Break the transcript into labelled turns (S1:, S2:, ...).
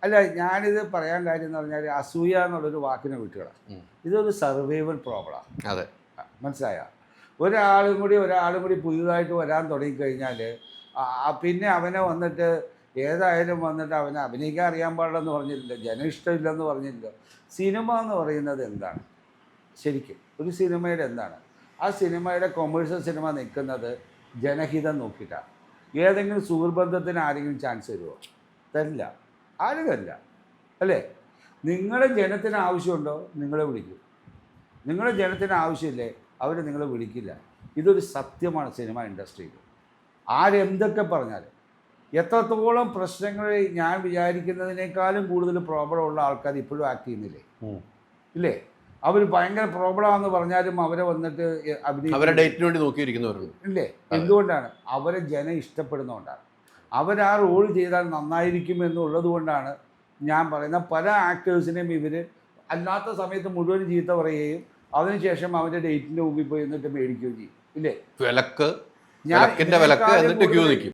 S1: അല്ല, ഞാനിത് പറയാൻ കാര്യം എന്ന് പറഞ്ഞാൽ അസൂയ എന്നുള്ളൊരു വാക്കിനെ വിട്ടുകളാം. ഇതൊരു സർവൈവൽ പ്രോബ്ലമാണ്.
S2: അതെ,
S1: മനസ്സിലായ? ഒരാളും കൂടി പുതിയതായിട്ട് വരാൻ തുടങ്ങിക്കഴിഞ്ഞാൽ പിന്നെ അവനെ വന്നിട്ട് ഏതായാലും വന്നിട്ട് അവനെ അഭിനയിക്കാൻ അറിയാൻ പാടില്ലെന്ന് പറഞ്ഞില്ല, ജനം ഇഷ്ടമില്ലെന്ന് പറഞ്ഞില്ല. സിനിമ എന്ന് പറയുന്നത് എന്താണ് ശരിക്കും? ഒരു സിനിമയുടെ എന്താണ്? ആ സിനിമയുടെ കൊമേഴ്ഷ്യൽ സിനിമ നിൽക്കുന്നത് ജനഹിതം നോക്കിയിട്ടാണ്. ഏതെങ്കിലും സുഹൃബന്ധത്തിന് ആരെങ്കിലും ചാൻസ് തരുമോ? തരില്ല, ആരും തരില്ല, അല്ലേ? നിങ്ങളുടെ ജനത്തിന് ആവശ്യമുണ്ടോ, നിങ്ങളെ വിളിക്കും. നിങ്ങളുടെ ജനത്തിന് ആവശ്യമില്ലേ, അവർ നിങ്ങളെ വിളിക്കില്ല. ഇതൊരു സത്യമാണ് സിനിമ ഇൻഡസ്ട്രിയിൽ. ആരെന്തൊക്കെ പറഞ്ഞാലും എത്രത്തോളം പ്രശ്നങ്ങൾ ഞാൻ വിചാരിക്കുന്നതിനേക്കാളും കൂടുതൽ പ്രോബ്ലം ഉള്ള ആൾക്കാർ ഇപ്പോഴും ആക്ട് ചെയ്യുന്നില്ലേ? ഇല്ലേ? അവർ ഭയങ്കര പ്രോബ്ലമാണെന്ന് പറഞ്ഞാലും അവരെ വന്നിട്ട്
S2: അവരെ ഡേറ്റിന് വേണ്ടി നോക്കിയിരിക്കുന്നവരുണ്ട്.
S1: ഇല്ലേ? എന്തുകൊണ്ടാണ്? അവരെ ജനം ഇഷ്ടപ്പെടുന്നതുകൊണ്ടാണ്. അവരാ റോൾ ചെയ്താൽ നന്നായിരിക്കും എന്നുള്ളത് കൊണ്ടാണ് ഞാൻ പറയുന്ന പല ആക്ടേഴ്സിനെയും ഇവർ അല്ലാത്ത സമയത്ത് മുഴുവൻ ചീത്ത പറയുകയും അതിനുശേഷം അവൻ്റെ ഡേറ്റിൻ്റെ മുമ്പിൽ പോയി എന്നിട്ട് മേടിക്കുകയും ചെയ്യും. ഇല്ലേ?
S2: വിലക്ക്, വിലക്കിൻ്റെ വിലക്ക് എന്നിട്ട് ക്യൂ നിൽക്കും.